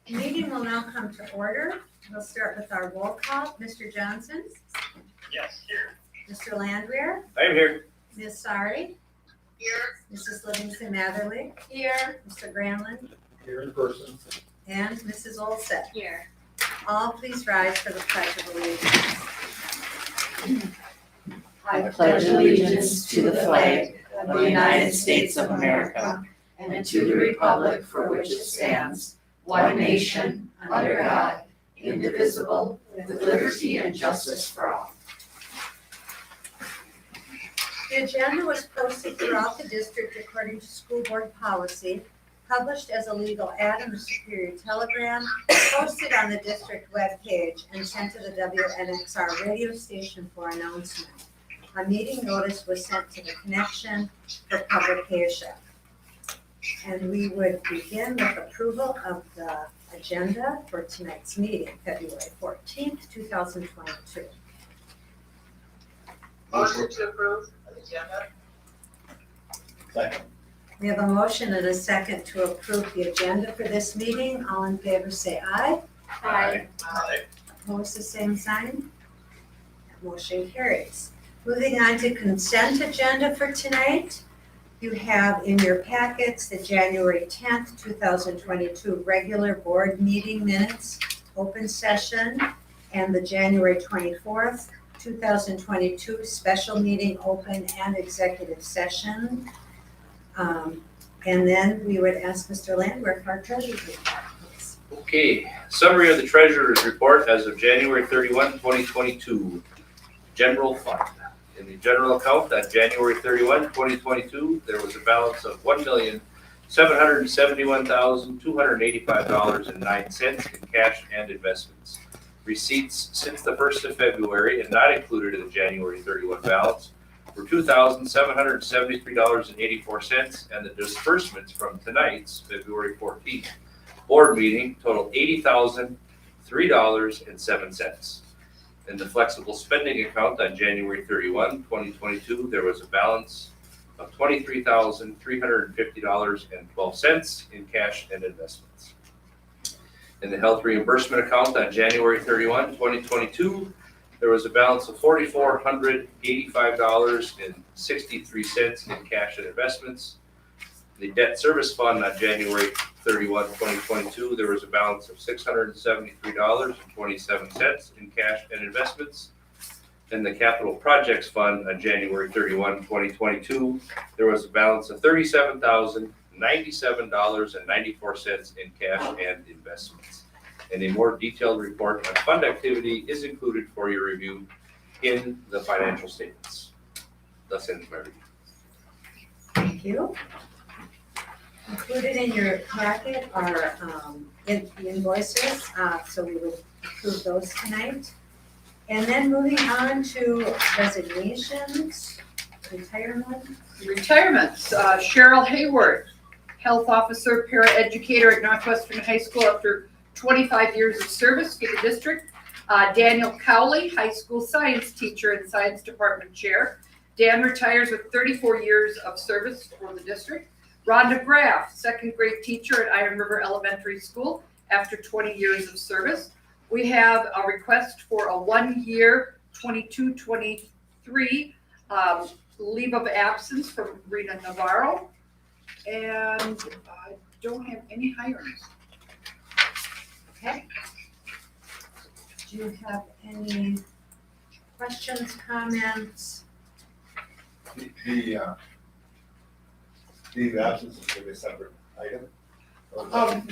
The meeting will now come to order. We'll start with our roll call. Mr. Johnson? Yes, here. Mr. Landwehr? I am here. Ms. Sari? Here. Mrs. Livingston Matherly? Here. Mr. Granlund? Here in person. And Mrs. Olson. Here. All please rise for the Pledge of Allegiance. I pledge allegiance to the flag of the United States of America and to the republic for which it stands, one nation, under God, indivisible, with liberty and justice for all. The agenda was posted throughout the district according to school board policy, published as a legal ad in the Superior Telegram, posted on the district webpage, and sent to the WNXR radio station for announcement. A meeting notice was sent to the connection for publication. And we would begin with approval of the agenda for tonight's meeting, February 14th, 2022. Motion to approve the agenda. Second. We have a motion and a second to approve the agenda for this meeting. All in favor say aye. Aye. Opposed, the same sign. That motion carries. Moving on to consent agenda for tonight. You have in your packets the January 10th, 2022 regular board meeting minutes, open session, and the January 24th, 2022 special meeting, open and executive session. And then we would ask Mr. Landwehr for our treasurer's report, please. Okay, summary of the treasurer's report as of January 31, 2022. General fund. In the general account on January 31, 2022, there was a balance of $1,771,285.09 in cash and investments. Receipts since the 1st of February and not included in the January 31 balance were $2,773.84, and the disbursements from tonight's February 14th board meeting totaled $80,003.07. In the flexible spending account on January 31, 2022, there was a balance of $23,350.12 in cash and investments. In the health reimbursement account on January 31, 2022, there was a balance of $4,485.63 in cash and investments. The debt service fund on January 31, 2022, there was a balance of $673.27 in cash and investments. In the capital projects fund on January 31, 2022, there was a balance of $37,097.94 in cash and investments. And a more detailed report on fund activity is included for your review in the financial statements. Thus ends my review. Thank you. Included in your packet are the invoices, so we would approve those tonight. And then moving on to resignations, retirement. Retirements, Cheryl Hayward, health officer, paraeducator at Northwestern High School after 25 years of service to the district. Daniel Cowley, high school science teacher and science department chair. Dan retires with 34 years of service for the district. Rhonda Graff, second grade teacher at Iron River Elementary School after 20 years of service. We have a request for a 1-year 22-23 leave of absence from Rena Navarro. And I don't have any hirings. Okay. Do you have any questions, comments? The absence is going to be a separate item?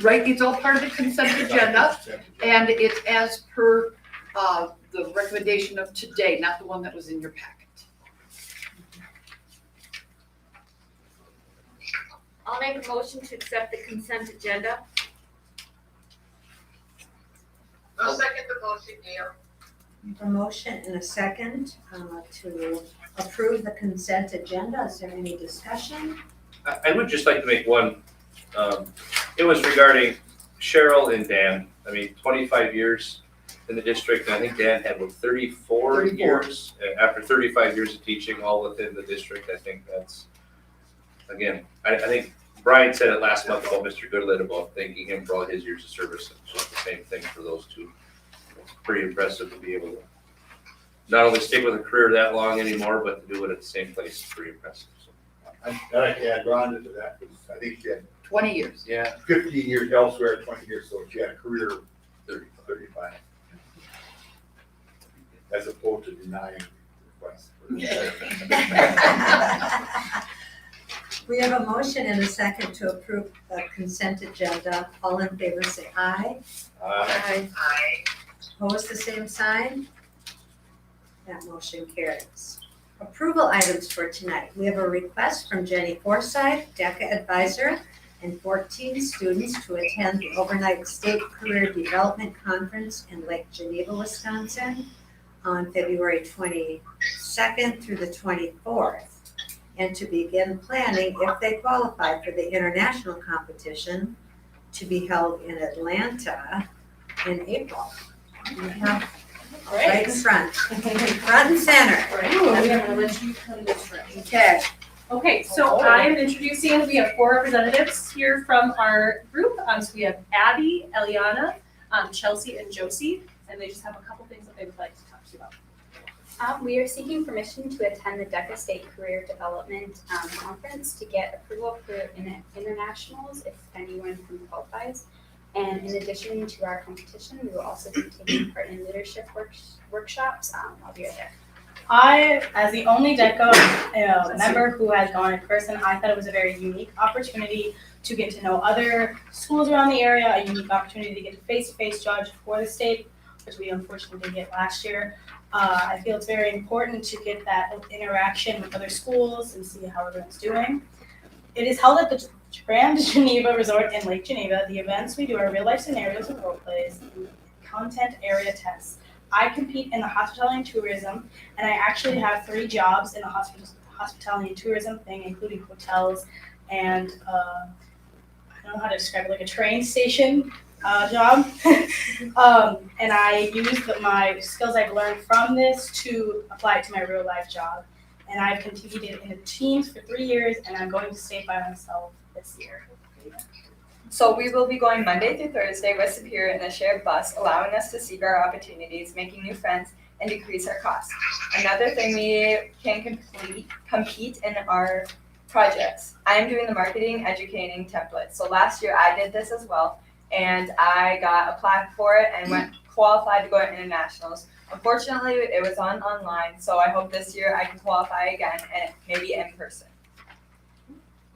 Right, it's all part of the consent agenda, and it's as per the recommendation of today, not the one that was in your packet. I'll make a motion to accept the consent agenda. I'll second the motion, Gail. A motion and a second to approve the consent agenda. Is there any discussion? I would just like to make one, it was regarding Cheryl and Dan. I mean, 25 years in the district, and I think Dan had 34 years. After 35 years of teaching, all within the district, I think that's, again, I think Brian said it last month about Mr. Goodlett about thanking him for all his years of service. It's just the same thing for those two. It's pretty impressive to be able to not only stick with a career that long anymore, but to do it at the same place. It's pretty impressive. So, I'd like to add Rhonda to that, because I think she had 20 years. yeah. 15 years elsewhere, 20 years, so she had a career of 35. As opposed to denying requests. We have a motion and a second to approve the consent agenda. All in favor, say aye. Aye. Opposed, the same sign. That motion carries. Approval items for tonight. We have a request from Jenny Forsythe, DECA advisor, and 14 students to attend the overnight state career development conference in Lake Geneva, Wisconsin on February 22nd through the 24th, and to begin planning if they qualify for the international competition to be held in Atlanta in April. We have right in front, front and center. Okay. Okay, so I am introducing, we have 4 representatives here from our group. So we have Abby, Eliana, Chelsea, and Josie, and they just have a couple things that they would like to talk to you about. We are seeking permission to attend the DECA State Career Development Conference to get approval for internationals if anyone qualifies. And in addition to our competition, we will also be taking part in leadership workshops while we are there. I, as the only DECA member who has gone in person, I thought it was a very unique opportunity to get to know other schools around the area, a unique opportunity to get a face-to-face judge for the state, which we unfortunately didn't get last year. I feel it's very important to get that interaction with other schools and see how everyone's doing. It is held at the Grand Geneva Resort in Lake Geneva. The events we do are real-life scenarios and role plays, and content area tests. I compete in the hospitality and tourism, and I actually have 3 jobs in the hospitality and tourism thing, including hotels and I don't know how to describe it, like a train station job. And I use my skills I've learned from this to apply it to my real life job. And I've competed in the teams for 3 years, and I'm going to state by myself this year. So we will be going Monday through Thursday with Superior in a shared bus, allowing us to seek our opportunities, making new friends, and decrease our costs. Another thing, we can compete in our projects. I am doing the marketing educating template. So last year I did this as well, and I got a plaque for it and qualified to go to internationals. Unfortunately, it was online, so I hope this year I can qualify again and maybe in person.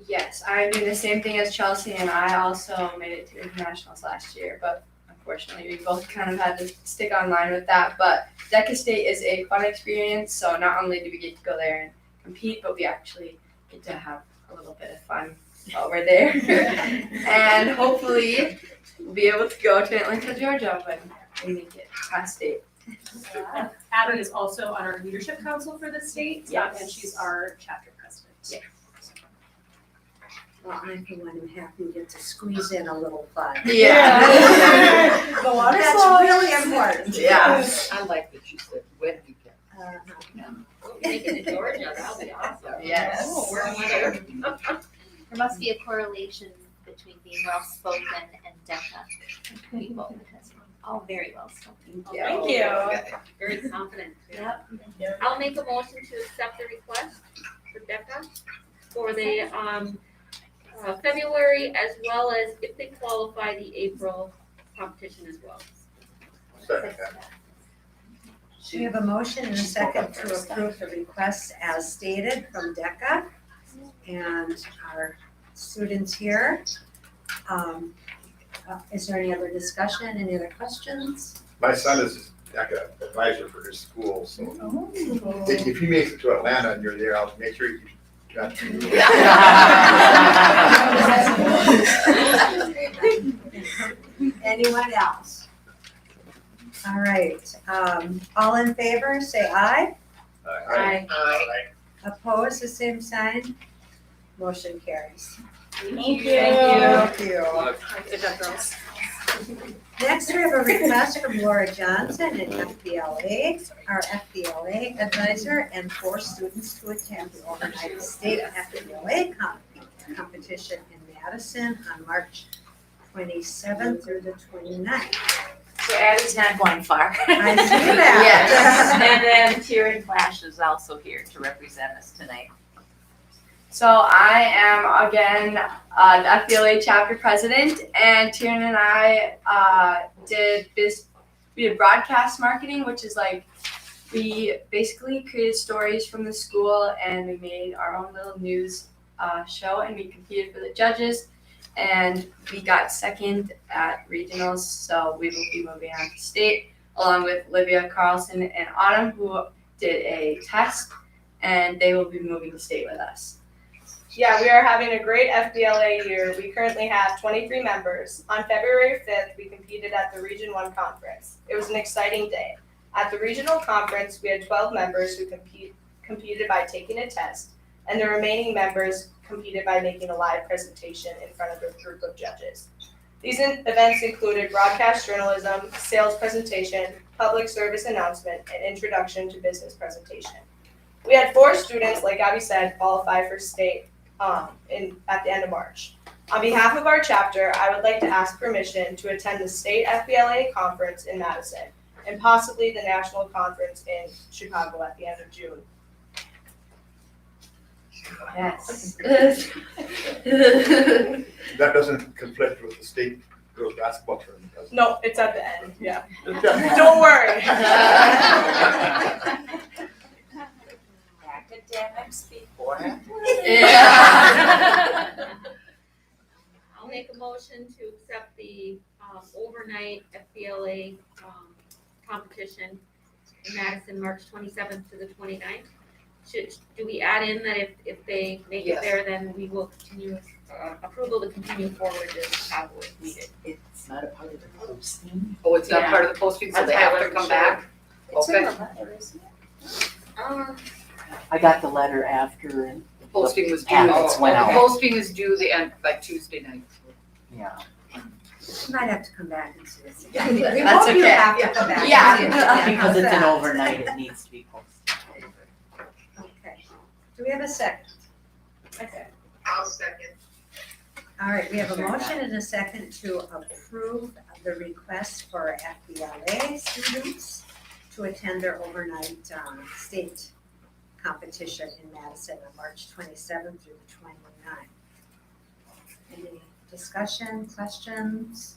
Yes, I'm doing the same thing as Chelsea, and I also made it to internationals last year, but unfortunately we both kind of had to stick online with that. But DECA State is a fun experience, so not only do we get to go there and compete, but we actually get to have a little bit of fun while we're there. And hopefully we'll be able to go to Atlanta, Georgia when we make it past state. Abby is also on our leadership council for the state, Yes. and she's our chapter president. Yes. Well, I for one am happy we get to squeeze in a little fun. Yeah. The water That's slides. really important. Yeah. I like that you said when we can. Make it to Georgia, that'll be awesome. Yes. Oh, we're there. There must be a correlation between being well spoken and DECA people because we're all very well spoken. Yeah. Thank you. Very confident. Yep. I'll make a motion to accept the request for DECA for the February as well as if they qualify the April competition as well. Second that. We have a motion and a second to approve the requests as stated from DECA and our students here. Is there any other discussion, any other questions? My son is like an advisor for his school, so if he makes it to Atlanta and you're there, I'll make sure you got to. Anyone else? All right, all in favor, say aye. Aye. Opposed, the same sign. Motion carries. Thank you. Thank you. Good job, girls. Next, we have a request from Laura Johnson, an FBLA, our FBLA advisor, and 4 students to attend the overnight state FBLA competition in Madison on March 27th through the 29th. So Addie's not going far. I see that. Yes, and then Kieran Flash is also here to represent us tonight. So I am again the FBLA chapter president, and Tiernan and I we did broadcast marketing, which is like we basically created stories from the school and we made our own little news show, and we competed for the judges, and we got second at regionals. So we will be moving on to state along with Livia Carlson and Autumn, who did a test, and they will be moving to state with us. Yeah, we are having a great FBLA year. We currently have 23 members. On February 5th, we competed at the Region 1 conference. It was an exciting day. At the regional conference, we had 12 members who competed by taking a test, and the remaining members competed by making a live presentation in front of a group of judges. These events included broadcast journalism, sales presentation, public service announcement, and introduction to business presentation. We had 4 students, like Abby said, qualify for state at the end of March. On behalf of our chapter, I would like to ask permission to attend the state FBLA conference in Madison and possibly the national conference in Chicago at the end of June. Yes. That doesn't conflict with the state girls basketball tournament, does it? No, it's at the end, yeah. Don't worry. Academics before. I'll make a motion to accept the overnight FBLA competition in Madison, March 27th to the 29th. Do we add in that if they make it Yes. there, then we will continue, approval to continue forward to Chicago if needed? It's not a part of the posting. Oh, it's not Yeah. part of the posting, so That's they why I have to wasn't come sure. back? It's in Okay. the letter, isn't it? I got the letter after and Posting was due, packets went out. posting is due the end, like Tuesday night. Yeah. You might have to come back and see us Yeah, again. We that's hope you okay. have to come back. Yeah. and see us again. Because it's an How's overnight, it needs to be posted. that? Okay. Do we have a second? I'll second. All right, we have a motion and a second to approve the request for FBLA students to attend their overnight state competition in Madison on March 27th through the 29th. Any discussion, questions?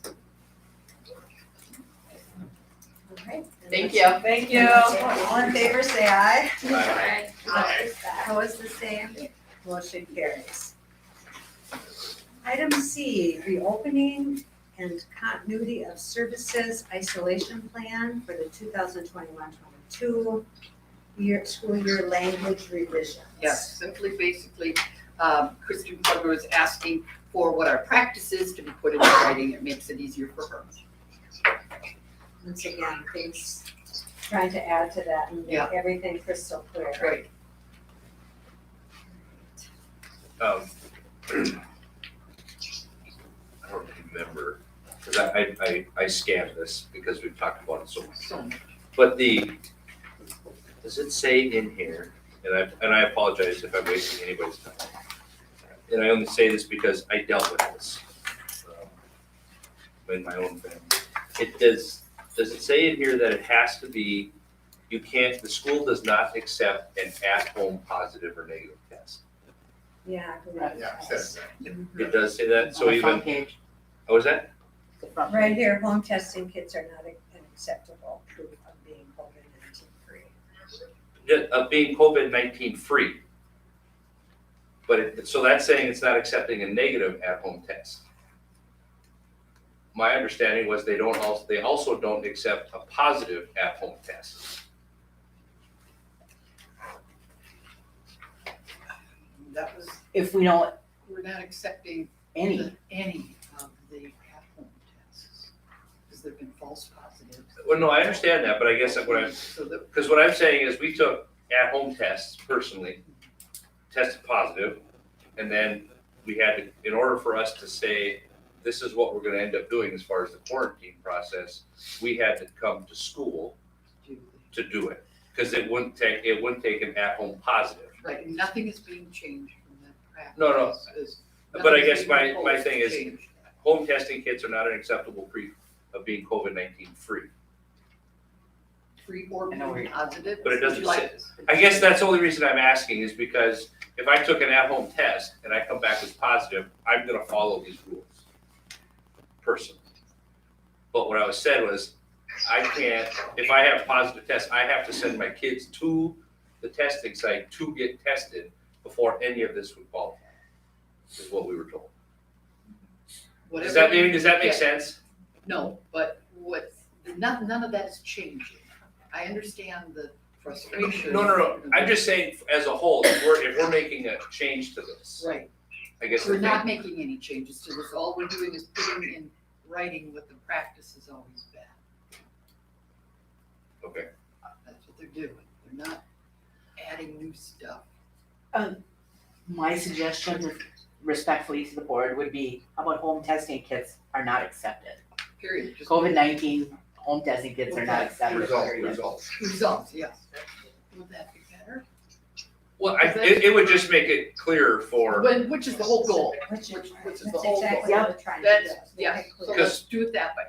All right. Thank you. Thank you. All in favor, say aye. Aye. Opposed, the same. Motion carries. Item C, reopening and continuity of services isolation plan for the 2021-22 school year language revisions. Yes, simply, basically, Kristen Plugger was asking for what our practice is to be put into writing. It makes it easier for her. Once again, things, trying to add to that and make Yeah. everything crystal clear. Right. I don't remember, because I scanned this because we've talked about it so much. So, But does it say in here, and I apologize if I'm wasting anybody's time. And I only say this because I dealt with this in my own family. Does it say in here that it has to be, the school does not accept an at-home positive or negative test? Yeah, I believe Yeah, it it says does. that. It does say that, so On the front even, page. what was that? The front Right page. here, home testing kits are not an acceptable proof of being COVID-19 free. Of being COVID-19 free. But so that's saying it's not accepting a negative at-home test. My understanding was they also don't accept a positive at-home test. that was, If we don't, we're not accepting any, of the at-home tests, because there've been false positives. Well, no, I understand that, but I guess So that, because what I'm saying is we took at-home tests personally, tested positive, and then we had to, in order for us to say, this is what we're gonna end up doing as far as the quarantine process, we had to come to school to do it. Because it wouldn't take an at-home positive. right, nothing is being changed from that practice. No, no. But I guess my thing is, home testing kits are not an acceptable proof of being COVID-19 free. Free or I know where being positive. But it doesn't Would you say- like this? I guess that's the only reason I'm asking is because if I took an at-home test and I come back as positive, I'm gonna follow these rules personally. But what I was said was, I can't, if I have a positive test, I have to send my kids to the testing site to get tested before any of this would qualify, is what we were told. Does that make sense? No, but none of that is changing. I understand the frustration. No, I'm just saying, as a whole, if we're making a change to this, Right, I guess we're the not thing, making any changes to this. All we're doing is putting in writing what the practice has always been. okay. That's what they're doing. They're not adding new stuff. My suggestion respectfully to the board would be, how about home testing kits are not accepted? Period. Just COVID-19 home testing kits are not accepted, period. results, yes. Would that be better? Well, it would just make it clearer for, Which is the whole goal. Which is That's the whole exactly goal. what we're trying to do. That's, yeah, so Because- let's do it that way.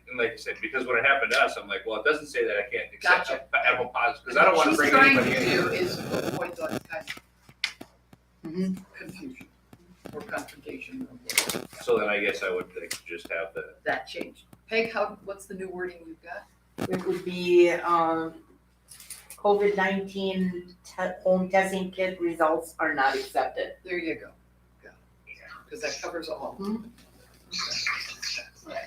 and like I said, because when it happened to us, I'm like, well, it doesn't say that I can't accept Gotcha. a home positive, because I don't wanna bring anybody What she's trying in. to do is avoid that kind Mhm. of confusion or confrontation or So then I guess I would like to just have the, that changed. Peg, what's the new wording you've got? It would be, COVID-19 home testing kit results are not accepted. There you go. Because that covers all. Mhm. Okay.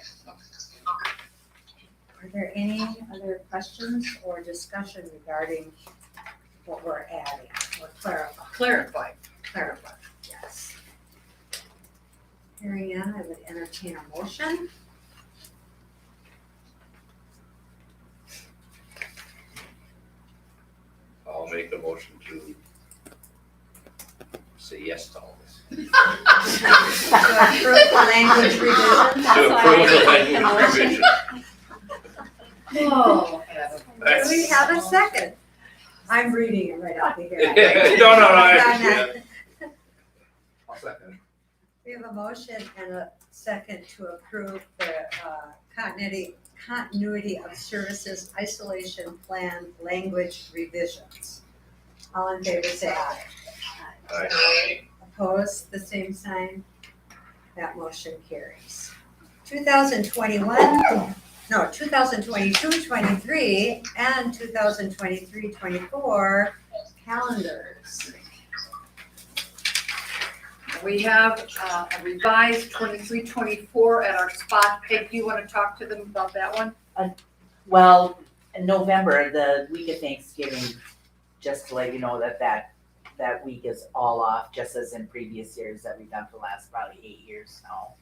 Are there any other questions or discussion regarding what we're adding or Clarify. clarifying? Yes. Hearing none, I would entertain a motion. I'll make a motion to say yes to all this. To approve the language revision. To approve the language revision. Oh, Adam. Do we have a second? I'm reading it right out of here. No, I understand. I'll second. We have a motion and a second to approve the continuity of services isolation plan language revisions. All in favor, say aye. Aye. Opposed, the same sign. That motion carries. 2022, 23, and 2023, 24 calendars. We have a revised 23-24 at our spot. Peg, do you want to talk to them about that one? Well, in November, the week of Thanksgiving, just to let you know that week is all off, just as in previous years that we've done for the last probably 8 years now,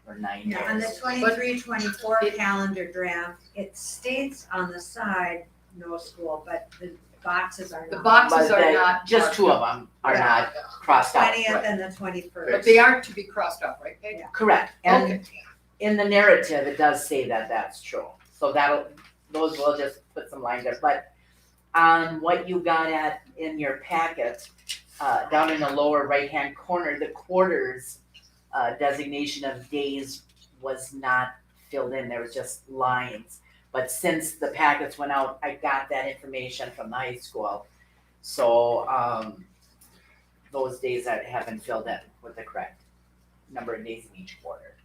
or 9 years. Yeah, on the 23, 24 calendar draft, it states on the side, no school, but the boxes are The not. boxes But are they- not. just two of them are Yeah. not crossed out. 20th and the 21st. But they aren't to be crossed off, right, Peg? Yeah. Correct, and Okay. in the narrative, it does say that that's true, so those will just put some lines there, but on what you got at in your packet, down in the lower right-hand corner, the quarters designation of days was not filled in, there was just lines. But since the packets went out, I got that information from the high school, so those days that have been filled in with the correct number of days in each quarter,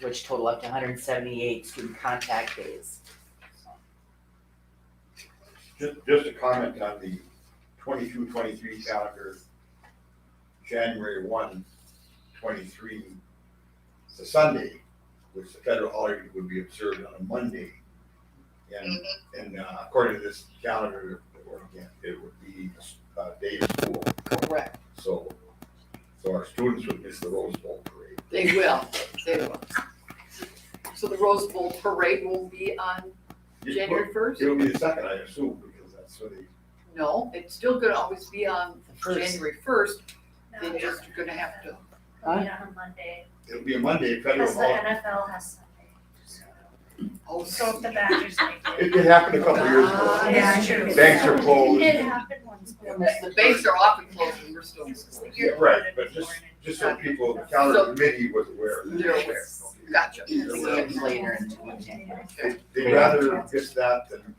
which total up to 178 student contact days. Just a comment on the 22-23 calendar, January 1, 23, it's a Sunday, which the federal holiday would be observed on a Monday. And according to this calendar, it would be a day of school. Correct. So our students would miss the Roseville Parade. They will. So the Rose Bowl parade will be on January 1st? It'll be the second, I assume, because that's what they. No, it's still gonna always be on First. January 1st. They're just gonna have to. It'll be on a Monday, It'll be a Monday, federal because the holiday. NFL has Sunday. Oh, So if the Badgers make It happened a couple years ago. Yeah, true. Banks are closed. It happened once. The banks are often closed and we're still in school. Yeah, right, but just Just so people, the calendar committee was aware of that. They're aware. Gotcha. Later in June. They'd rather miss that than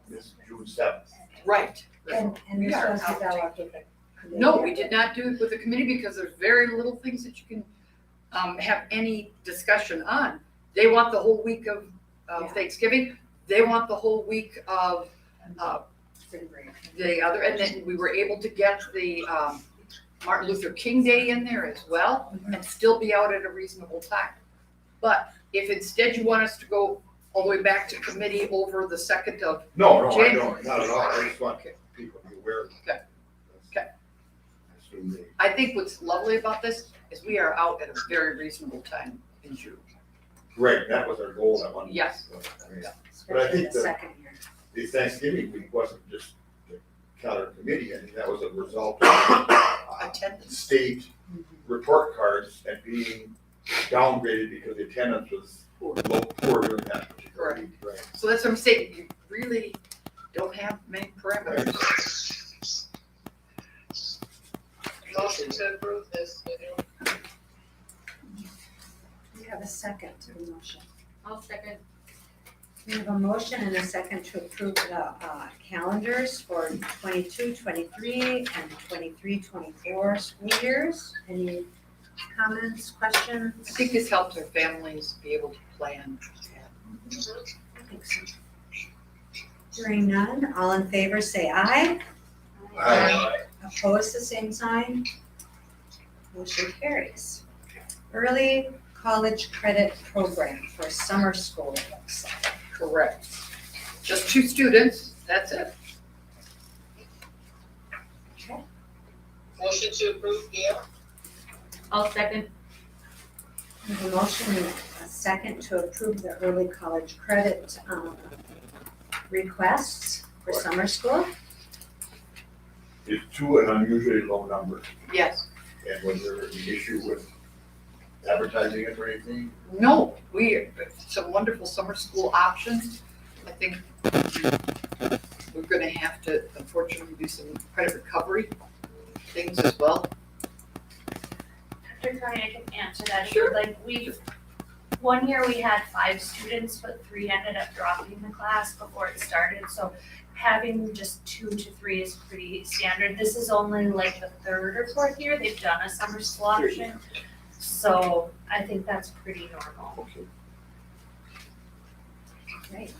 miss June 7th. Right. And We this are was out. developed with the committee? No, we did not do it with the committee because there's very little things that you can have any discussion on. They want the whole week of Yeah. Thanksgiving. They want the whole week of the other, and then we were able to get the Martin Luther King Day in there as well and still be out at a reasonable time. But if instead you want us to go all the way back to committee over the 2nd of, No, I January. don't, not at all. I just want people to be aware of that. Okay. I assume they. I think what's lovely about this is we are out at a very reasonable time in June. Right, that was our goal at one. Yes. But I think Especially the the- second year. the Thanksgiving week wasn't just the calendar committee, I think that was a result of Attendance. state report cards and being downgraded because the attendance was poor during that particular Correct. week, right? So that's what I'm saying, you really don't have many parameters. Motion to approve this. We have a second to the motion. I'll second. We have a motion and a second to approve the calendars for 22, 23, and 23, 24 school years. Any comments, questions? I think this helps our families be able to plan. I think so. Hearing none, all in favor say aye. Opposed, the same sign. Motion carries. Early college credit program for summer school, it looks like. Correct. Just 2 students, that's it. Motion to approve, Gail. I'll second. We have a motion and a second to approve the early college credit requests for summer school. Is 2 an unusually low number? Yes. And was there an issue with advertising it or anything? No, some wonderful summer school options. I think we're gonna have to unfortunately do some credit recovery things as well. Dr. Connie, I can answer that. Sure. Like one year we had 5 students, but 3 ended up dropping the class before it started. So having just 2 to 3 is pretty standard. This is only like the 3rd or 4th year they've done a summer school option. So I think that's pretty normal. Great.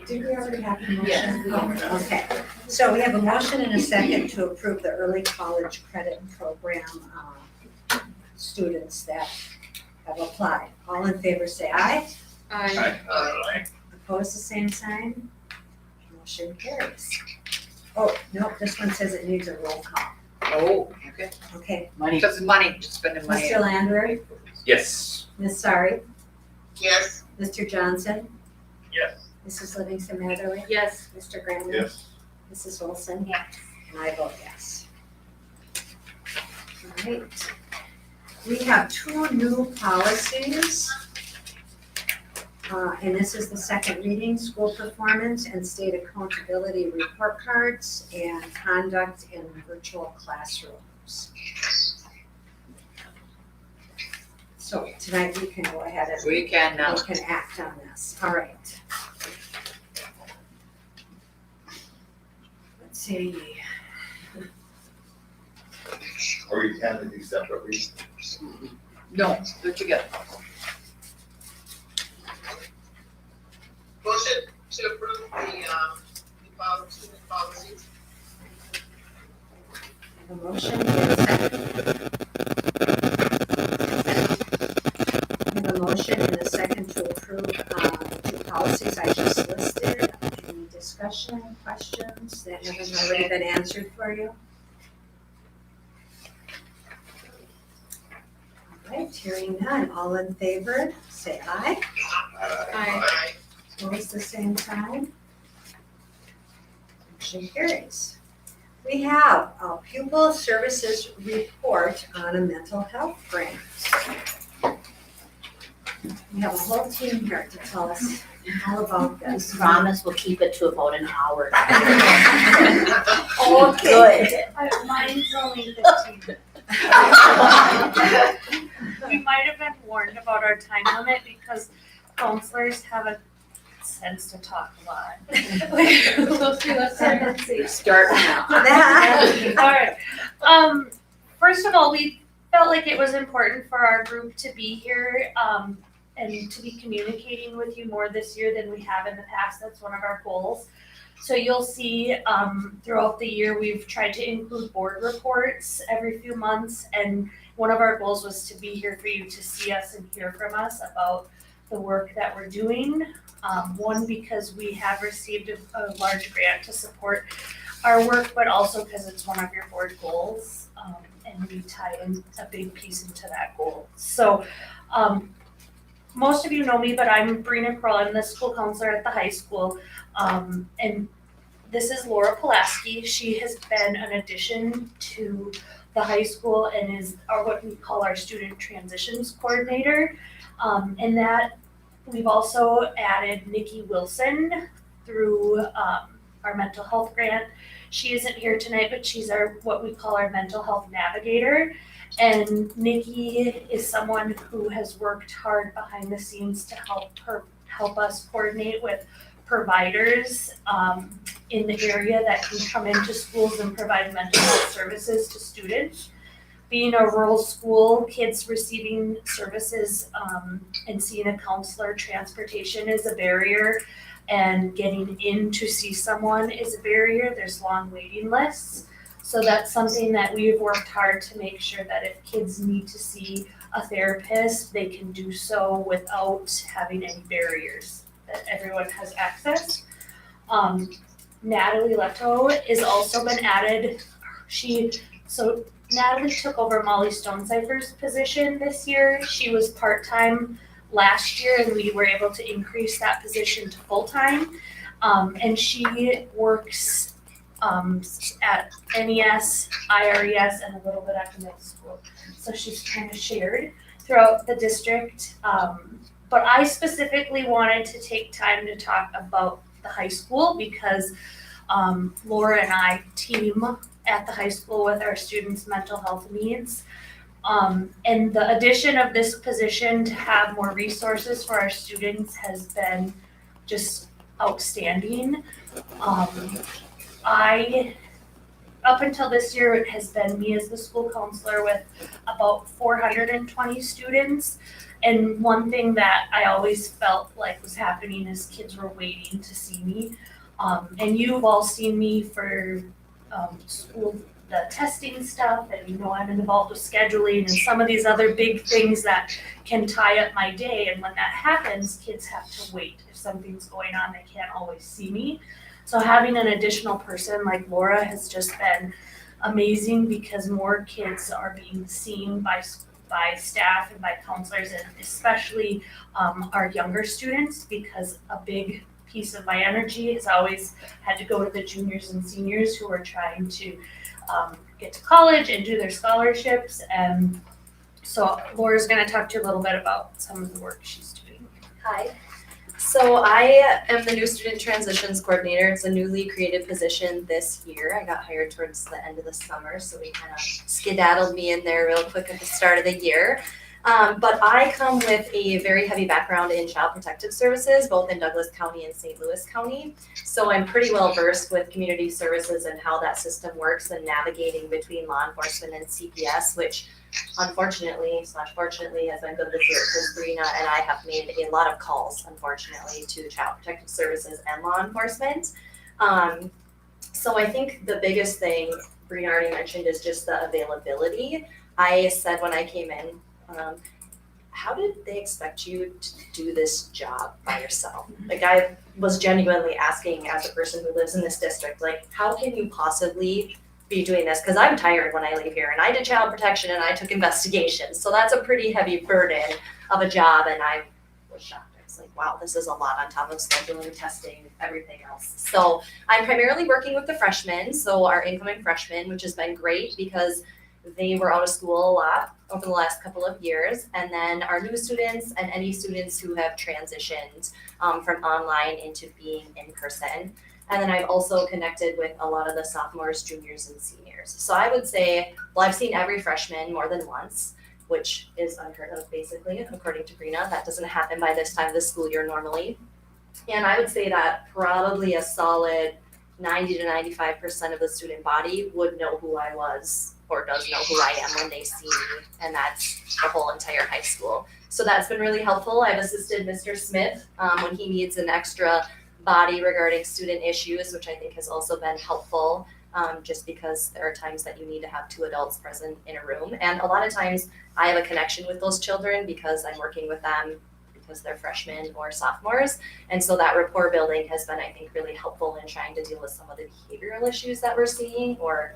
Did we already have a motion? Oh, okay, so we have a motion and a second to approve the early college credit program students that have applied. All in favor say aye. Opposed, the same sign. Motion carries. Oh, no, this one says it needs a roll call. Oh, okay. Okay, Money. Because money, just spending money. Mr. Landry, Yes. Ms. Sari, Yes. Mr. Johnson, Yes. Mrs. Livingston Matherly, Yes. Mr. Graham. Yes. Mrs. Wilson? Yes. And I vote yes. All right. We have 2 new policies. And this is the second reading, school performance and state accountability report cards and conduct in virtual classrooms. So tonight we can go ahead and We can now. we can act on this. All right. Let's see. Or you can do separately? No, they're together. Motion to approve the student policies. A motion and a second. We have a motion and a second to approve the 2 policies I just listed. Any discussion, questions that haven't already been answered for you? All right, hearing none, all in favor, say aye. Aye. Opposed, the same sign. Motion carries. We have a pupil services report on a mental health grant. We have a whole team here to tell us all about this. Promise we'll keep it to about an hour. Okay. My Mine's only 15. We might have been warned about our time limit because counselors have a sense to talk a lot. Start now. Alright, first of all, we felt like it was important for our group to be here, and to be communicating with you more this year than we have in the past. That's one of our goals. So you'll see, throughout the year, we've tried to include board reports every few months, and one of our goals was to be here for you to see us and hear from us about the work that we're doing. One, because we have received a large grant to support our work, but also because it's one of your board goals, and we tie in a big piece into that goal. So, most of you know me, but I'm Brina Kroll. I'm the school counselor at the high school. And this is Laura Pulaski. She has been an addition to the high school and is what we call our student transitions coordinator. And that we've also added Nikki Wilson through our mental health grant. She isn't here tonight, but she's what we call our mental health navigator. And Nikki is someone who has worked hard behind the scenes to help us coordinate with providers in the area that can come into schools and provide mental health services to students. Being a rural school, kids receiving services and seeing a counselor, transportation is a barrier, and getting in to see someone is a barrier. There's long waiting lists. So that's something that we've worked hard to make sure that if kids need to see a therapist, they can do so without having any barriers, that everyone has access. Natalie Leto is also been added. Natalie took over Molly Stonecipher's position this year. She was part-time last year, and we were able to increase that position to full-time. And she works at NES, IRES, and a little bit at the middle school. So she's kind of shared throughout the district. But I specifically wanted to take time to talk about the high school because Laura and I team at the high school with our students' mental health needs. And the addition of this position to have more resources for our students has been just outstanding. Up until this year, it has been me as the school counselor with about 420 students. And one thing that I always felt like was happening is kids were waiting to see me. And you've all seen me for school, the testing stuff, and you know I'm involved with scheduling and some of these other big things that can tie up my day. And when that happens, kids have to wait. If something's going on, they can't always see me. So having an additional person like Laura has just been amazing because more kids are being seen by staff and by counselors, and especially our younger students, because a big piece of my energy has always had to go to the juniors and seniors who are trying to get to college and do their scholarships. And so Laura's going to talk to you a little bit about some of the work she's doing. Hi. So I am the new student transitions coordinator. It's a newly created position this year. I got hired towards the end of the summer, so we kind of skedaddled me in there real quick at the start of the year. But I come with a very heavy background in child protective services, both in Douglas County and St. Louis County. So I'm pretty well versed with community services and how that system works and navigating between law enforcement and CPS, which unfortunately has been good this year because Brina and I have made a lot of calls, unfortunately, to child protective services and law enforcement. So I think the biggest thing Brina already mentioned is just the availability. I said when I came in, how did they expect you to do this job by yourself? Like, I was genuinely asking, as a person who lives in this district, like, how can you possibly be doing this? Because I'm tired when I leave here, and I did child protection and I took investigations, so that's a pretty heavy burden of a job. And I was shocked. I was like, wow, this is a lot on top of scheduling, testing, everything else. So I'm primarily working with the freshmen, so our incoming freshmen, which has been great because they were out of school a lot over the last couple of years, and then our new students and any students who have transitioned from online into being in person. And then I've also connected with a lot of the sophomores, juniors, and seniors. So I would say, well, I've seen every freshman more than once, which is unheard of basically, according to Brina. That doesn't happen by this time of the school year normally. And I would say that probably a solid 90 to 95% of the student body would know who I was or does know who I am when they see me, and that's the whole entire high school. So that's been really helpful. I've assisted Mr. Smith when he needs an extra body regarding student issues, which I think has also been helpful, just because there are times that you need to have two adults present in a room. And a lot of times I have a connection with those children because I'm working with them because they're freshmen or sophomores. And so that rapport building has been, I think, really helpful in trying to deal with some of the behavioral issues that we're seeing or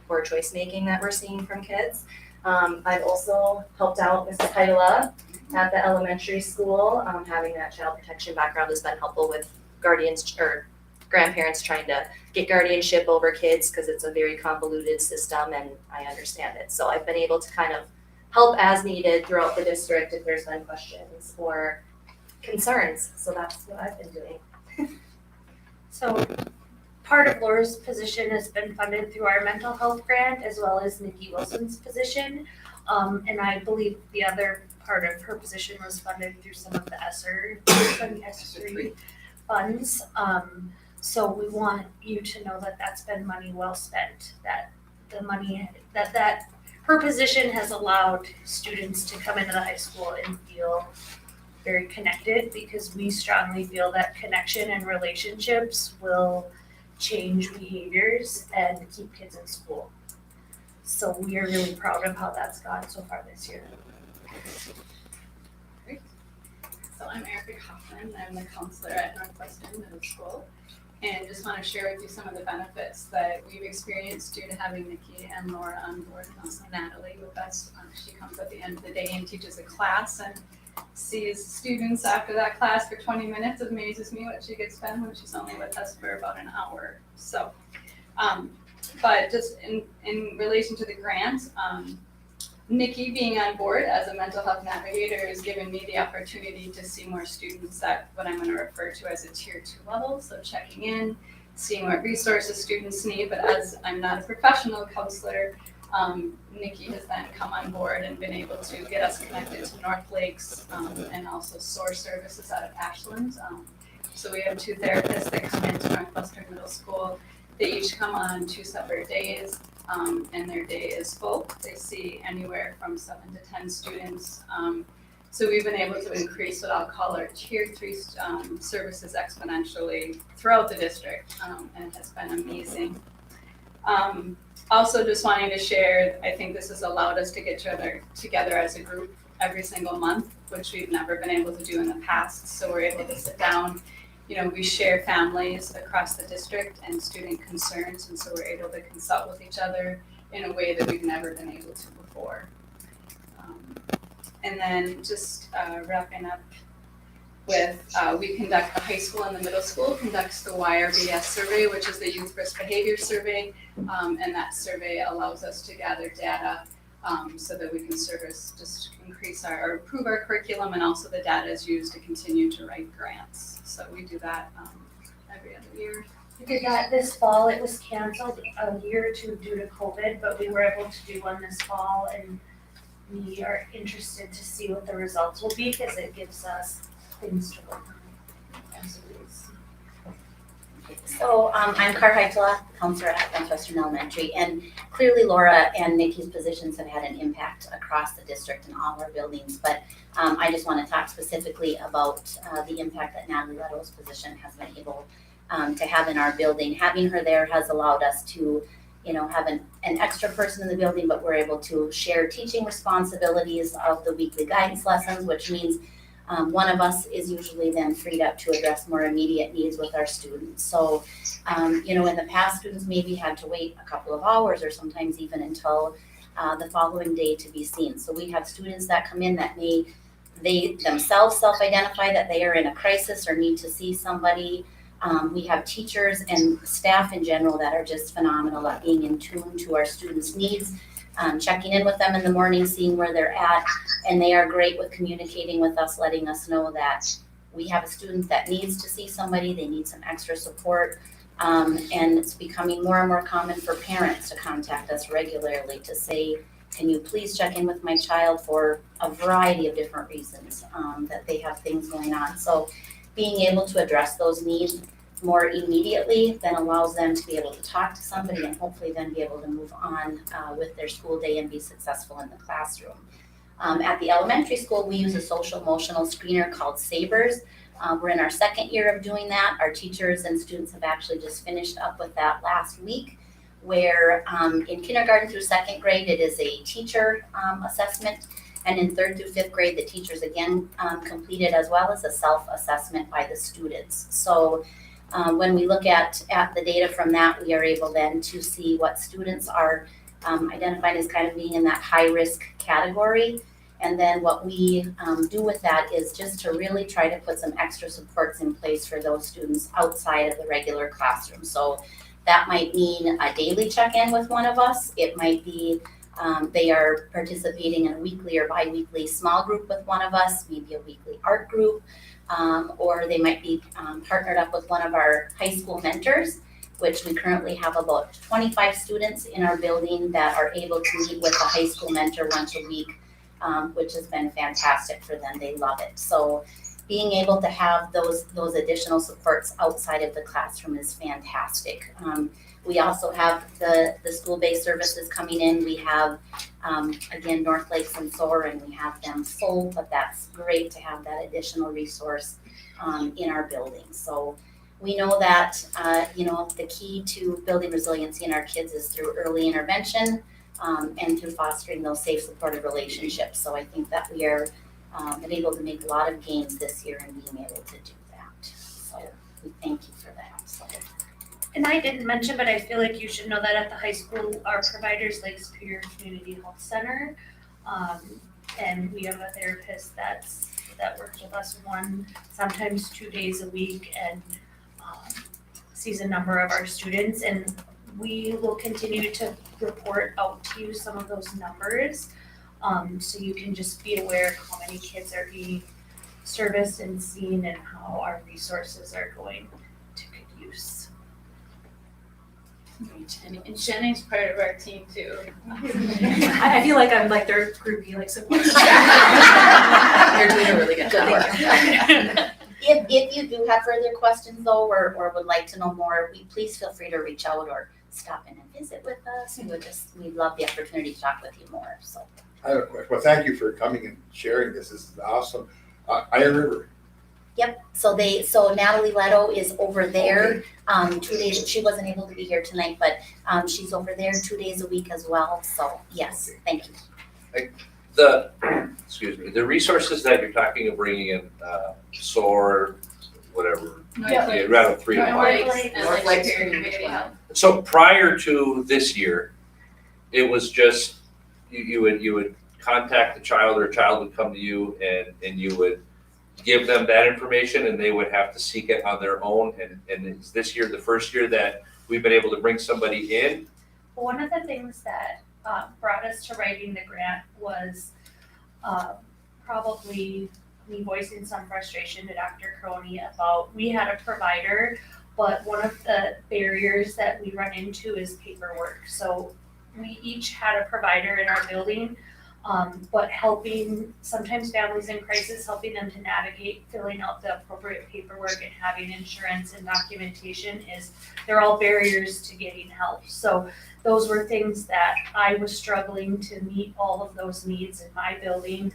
poor choice making that we're seeing from kids. I've also helped out Mrs. Heidela at the elementary school. Having that child protection background has been helpful with guardians or grandparents trying to get guardianship over kids because it's a very convoluted system and I understand it. So I've been able to kind of help as needed throughout the district if there's been questions or concerns. So that's what I've been doing. So part of Laura's position has been funded through our mental health grant as well as Nikki Wilson's position. And I believe the other part of her position was funded through some of the ESSER funds. So we want you to know that that's been money well spent, that the money that her position has allowed students to come into the high school and feel very connected, because we strongly feel that connection and relationships will change behaviors and keep kids in school. So we are really proud of how that's gone so far this year. So I'm Erica Kaufman, I'm the counselor at Northwestern Middle School, and just want to share with you some of the benefits that we've experienced due to having Nikki and Laura on board, and also Natalie with us. She comes at the end of the day and teaches a class and sees students after that class for 20 minutes. It amazes me what she gets done when she's only with us for about an hour. So, but just in relation to the grant, Nikki being on board as a mental health navigator has given me the opportunity to see more students at what I'm going to refer to as a tier 2 level. So checking in, seeing what resources students need, but as I'm not a professional counselor, Nikki has then come on board and been able to get us connected to North Lakes and also SOAR services out of Ashland. So we have 2 therapists that come into Northwestern Middle School. They each come on 2 separate days, and their day is full. They see anywhere from 7 to 10 students. So we've been able to increase what I'll call our tier 3 services exponentially throughout the district, and it has been amazing. Also just wanting to share, I think this has allowed us to get together as a group every single month, which we've never been able to do in the past. So we're able to sit down, we share families across the district and student concerns, and so we're able to consult with each other in a way that we've never been able to before. And then just wrapping up with, we conduct the high school and the middle school conducts the YRBS survey, which is the Youth Risk Behavior Survey, and that survey allows us to gather data so that we can just increase or improve our curriculum, and also the data is used to continue to write grants. So we do that every other year. We did that this fall. It was canceled a year or 2 due to COVID, but we were able to do one this fall, and we are interested to see what the results will be because it gives us things to work on. So I'm Car Heitela, counselor at Northwestern Elementary, and clearly Laura and Nikki's positions have had an impact across the district and all our buildings, but I just want to talk specifically about the impact that Natalie Leto's position has been able to have in our building. Having her there has allowed us to have an extra person in the building, but we're able to share teaching responsibilities of the weekly guidance lessons, which means one of us is usually then freed up to address more immediate needs with our students. So, in the past, students maybe had to wait a couple of hours or sometimes even until the following day to be seen. So we have students that come in that they themselves self-identify that they are in a crisis or need to see somebody. We have teachers and staff in general that are just phenomenal at being in tune to our students' needs, checking in with them in the morning, seeing where they're at, and they are great with communicating with us, letting us know that we have a student that needs to see somebody, they need some extra support. And it's becoming more and more common for parents to contact us regularly to say, can you please check in with my child for a variety of different reasons, that they have things going on. So being able to address those needs more immediately then allows them to be able to talk to somebody and hopefully then be able to move on with their school day and be successful in the classroom. At the elementary school, we use a social emotional screener called SABERS. We're in our second year of doing that. Our teachers and students have actually just finished up with that last week, where in kindergarten through second grade, it is a teacher assessment. And in third through fifth grade, the teachers again completed, as well as a self-assessment by the students. So when we look at the data from that, we are able then to see what students are identified as kind of being in that high-risk category. And then what we do with that is just to really try to put some extra supports in place for those students outside of the regular classroom. So that might mean a daily check-in with one of us. It might be they are participating in a weekly or bi-weekly small group with one of us, maybe a weekly art group, or they might be partnered up with one of our high school mentors, which we currently have about 25 students in our building that are able to meet with a high school mentor once a week, which has been fantastic for them. They love it. So being able to have those additional supports outside of the classroom is fantastic. We also have the school-based services coming in. We have, again, North Lakes and SOAR, and we have them full, but that's great to have that additional resource in our building. So we know that, the key to building resiliency in our kids is through early intervention and through fostering those safe, supportive relationships. So I think that we are able to make a lot of gains this year in being able to do that. So we thank you for that. So. And I didn't mention, but I feel like you should know that at the high school, our providers like Superior Community Health Center, and we have a therapist that works with us sometimes 2 days a week, and sees a number of our students, and we will continue to report out to you some of those numbers, so you can just be aware of how many kids are being serviced and seen and how our resources are going to good use. And Shannon's part of our team too. I feel like I'm like their groupie, like support. You're doing a really good job. If you do have further questions though, or would like to know more, please feel free to reach out or stop in and visit with us. We'd love the opportunity to talk with you more, so. I have a question. Well, thank you for coming and sharing this. This is awesome. Iron River. Yep, so Natalie Leto is over there, 2 days, she wasn't able to be here tonight, but she's over there 2 days a week as well, so yes, thank you. The resources that you're talking of bringing in, SOAR, whatever, around 3 to 5. North Lakes Community Health. So prior to this year, it was just, you would contact the child, or a child would come to you and you would give them that information and they would have to seek it on their own, and is this year the first year that we've been able to bring somebody in? One of the things that brought us to writing the grant was probably me voicing some frustration to Dr. Crony about, we had a provider, but one of the barriers that we run into is paperwork. So we each had a provider in our building, but helping sometimes families in crisis, helping them to navigate filling out the appropriate paperwork and having insurance and documentation they're all barriers to getting help. So those were things that I was struggling to meet all of those needs in my building.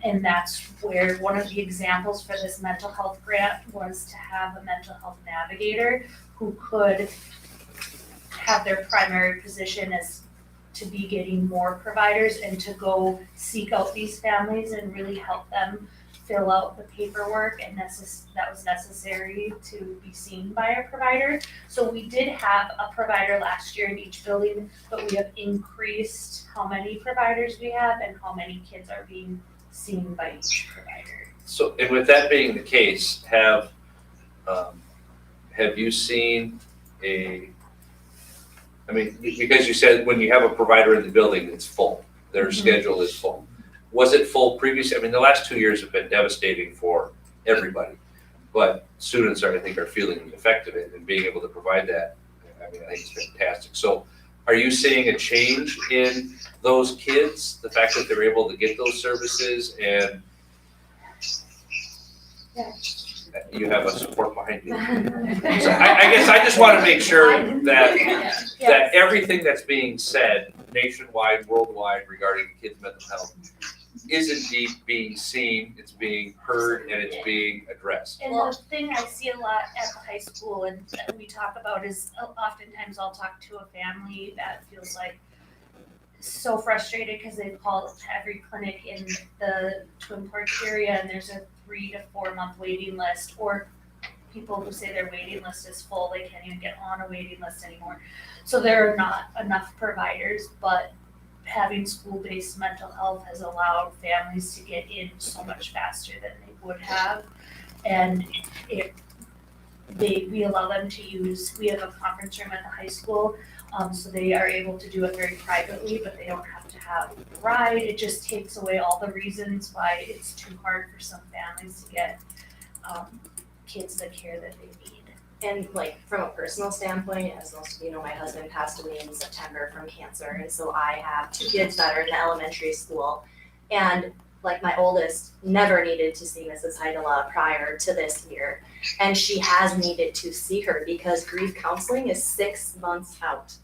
And that's where one of the examples for this mental health grant was to have a mental health navigator who could have their primary position as to be getting more providers and to go seek out these families and really help them fill out the paperwork and that was necessary to be seen by a provider. So we did have a provider last year in each building, but we have increased how many providers we have and how many kids are being seen by each provider. So, and with that being the case, have you seen because you said when you have a provider in the building, it's full, their schedule is full. Was it full previously? I mean, the last 2 years have been devastating for everybody. but students are, I think, are feeling the effect of it and being able to provide that. I mean, I think it's fantastic. So are you seeing a change in those kids, the fact that they're able to get those services and you have a support behind you? So I guess I just want to make sure that everything that's being said nationwide, worldwide regarding kids' mental health is indeed being seen, it's being heard, and it's being addressed. And the thing I see a lot at the high school and that we talk about is oftentimes I'll talk to a family that feels like so frustrated because they've called every clinic in the Twin Porch area and there's a 3 to 4 month waiting list, or people who say their waiting list is full, they can't even get on a waiting list anymore. So there are not enough providers, but having school-based mental health has allowed families to get in so much faster than they would have. And we allow them to use, we have a conference room at the high school, so they are able to do it very privately, but they don't have to have a ride. It just takes away all the reasons why it's too hard for some families to get kids the care that they need. And like from a personal standpoint, as most of you know, my husband passed away in September from cancer, and so I have 2 kids that are in elementary school. And like my oldest never needed to see Mrs. Heidela prior to this year, and she has needed to see her because grief counseling is 6 months out.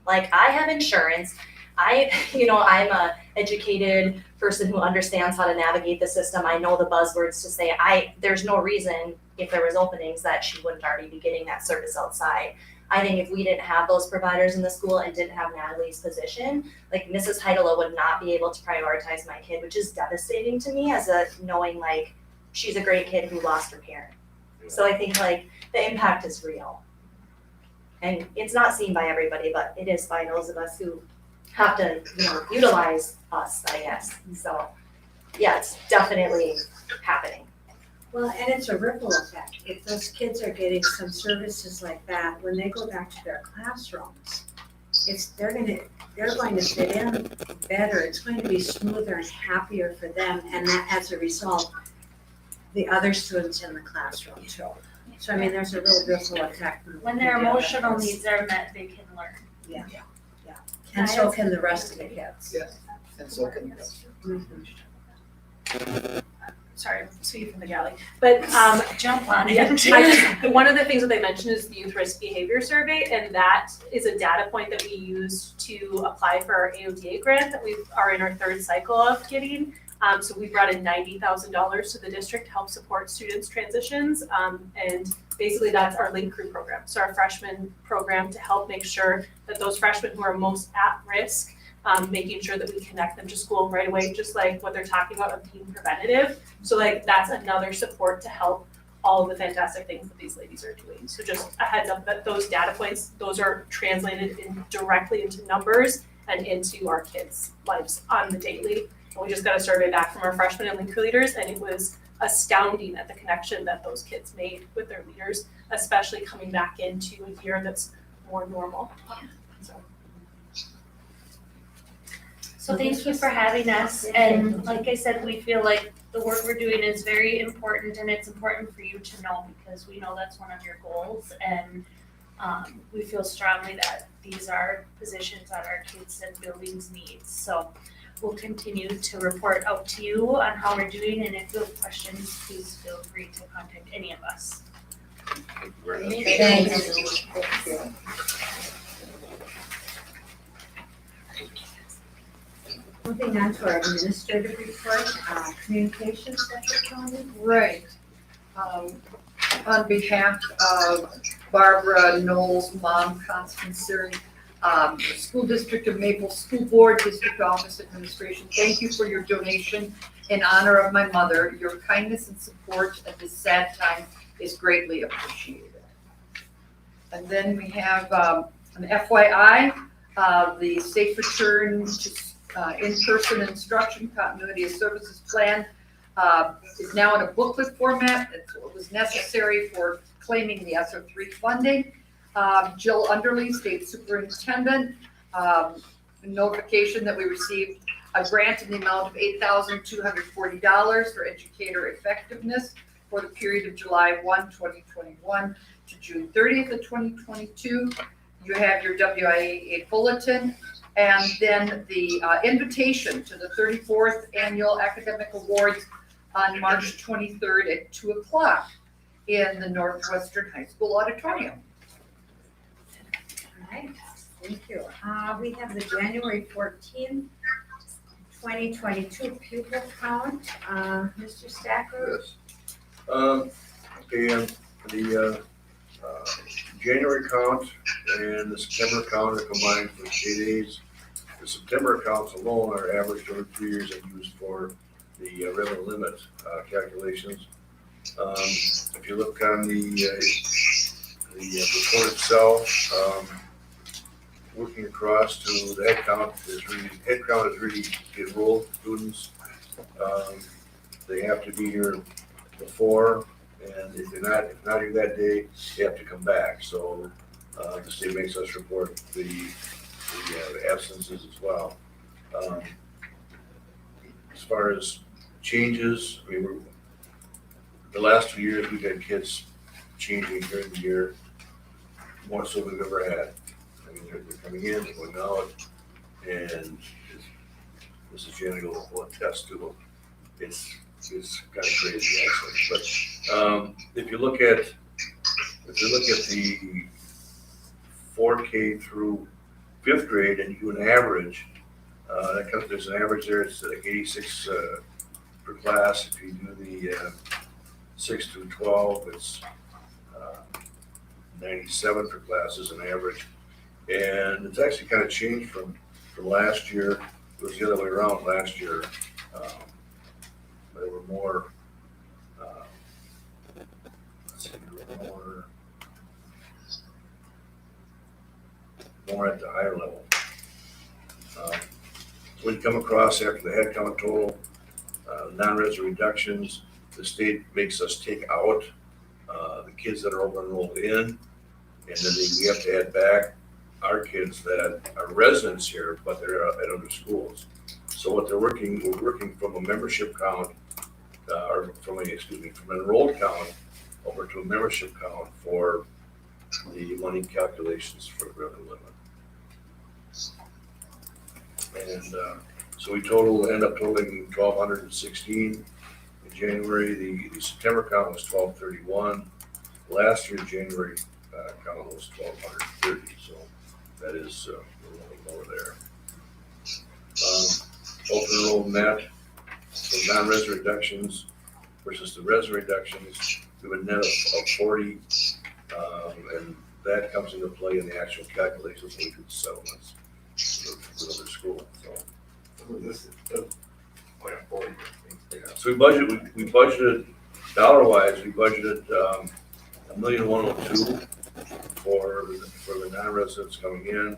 Like I have insurance, I'm a educated person who understands how to navigate the system. I know the buzzwords to say. There's no reason if there was openings that she wouldn't already be getting that service outside. I think if we didn't have those providers in the school and didn't have Natalie's position, like Mrs. Heidela would not be able to prioritize my kid, which is devastating to me as knowing like she's a great kid who lost her parent. So I think like the impact is real. And it's not seen by everybody, but it is by those of us who have to, utilize us, I guess. So yeah, it's definitely happening. Well, and it's a ripple effect. If those kids are getting some services like that, when they go back to their classrooms, they're going to fit in better. It's going to be smoother and happier for them, and that as a result, the other students in the classroom too. So I mean, there's a real ripple effect. When their emotional needs are met, they can learn. Yeah. And so can the rest of the kids. Yes, and so can the rest. Sorry, I'm speaking from the galley, but jump on it. One of the things that they mentioned is the youth risk behavior survey, and that is a data point that we use to apply for our AODA grant that we are in our 3rd cycle of getting. So we brought in $90,000 to the district to help support students' transitions, and basically that's our Link Crew program. So our freshman program to help make sure that those freshmen who are most at risk, making sure that we connect them to school right away, just like what they're talking about of being preventative. So like that's another support to help all of the fantastic things that these ladies are doing. So just a heads up that those data points, those are translated directly into numbers and into our kids' lives on the daily. And we just got a survey back from our freshmen and Link Crew leaders, and it was astounding at the connection that those kids made with their leaders, especially coming back into a year that's more normal. So thank you for having us, and like I said, we feel like the work we're doing is very important, and it's important for you to know because we know that's one of your goals, and we feel strongly that these are positions that our kids and buildings need. So we'll continue to report out to you on how we're doing, and if you have questions, please feel free to contact any of us. Thank you very much. Thank you. Moving on to our administrative report, communications secretary. Right. On behalf of Barbara Knowles' mom, Constance Suri, School District of Maple School Board, District Office Administration, thank you for your donation in honor of my mother. Your kindness and support at this sad time is greatly appreciated. And then we have an FYI, the Safe Return to in-person instruction continuity of services plan is now in a booklet format. It's what was necessary for claiming the ESSER III funding. Jill Underly, State Superintendent, notification that we received a grant in the amount of $8,240 for educator effectiveness for the period of July 1, 2021 to June 30th of 2022. You have your WIAA bulletin, and then the invitation to the 34th Annual Academic Awards on March 23rd at 2 o'clock in the Northwestern High School auditorium. All right, thank you. We have the January 14th, 2022 pupil count. Mr. Stacker? Yes. Okay, the January count and the September count are combined for K-days. The September counts alone are averaged over 3 years and used for the revenue limit calculations. If you look on the report itself, working across to the head count is really enrolled students. They have to be here before, and if not here that day, they have to come back. So the state makes us report the absences as well. As far as changes, I mean, the last 2 years we've had kids changing during the year more so than we've ever had. I mean, they're coming in, they're going out, and this is Janet will attest to them. It's kind of crazy actually. But if you look at the 4K through 5th grade and you do an average, there's an average there. It's like 86 per class. If you do the 6 through 12, it's 97 per class as an average. And it's actually kind of changed from last year. It was the other way around last year. There were more, more at the higher level. When you come across after the head count total, non-resident reductions, the state makes us take out the kids that are over enrolled in, and then we have to add back our kids that are residents here, but they're at other schools. So what we're working from a membership count, or from an enrolled count over to a membership count for the money calculations for the revenue limit. And so we end up totaling 1,216 in January. The September count was 1,231. Last year's January count was 1,230. So that is a little more there. Open enrolled net, so non-resident reductions versus the resident reductions, we have a net of 40, and that comes into play in the actual calculations when we do the settlements with other schools. So we budgeted dollar-wise, we budgeted $1,102,000 for the non-residents coming in,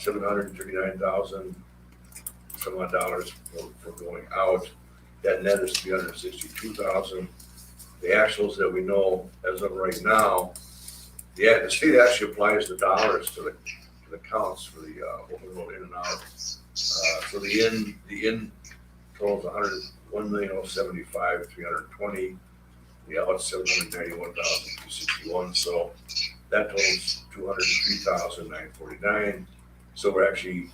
$739,000 some odd dollars for going out. That net is $362,000. The actuals that we know as of right now, the state actually applies the dollars to the counts for the open enrolled in and out. So the in totals $1,075,320. The out $791,261. So that totals $203,949. So we're actually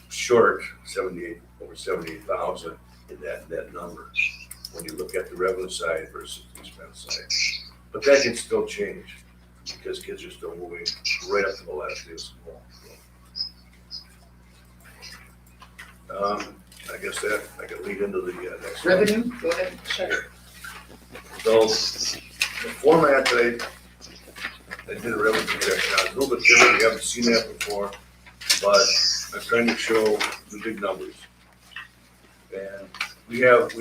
short over 78,000 in that number when you look at the revenue side versus the expense side. But that can still change because kids are still moving right up to the last day of school. I guess that I can lead into the next Revenue, one. go ahead. Sure. So the format that I did a revenue projection on is a little bit different. We haven't seen that before, but I'm trying to show the big numbers. And we have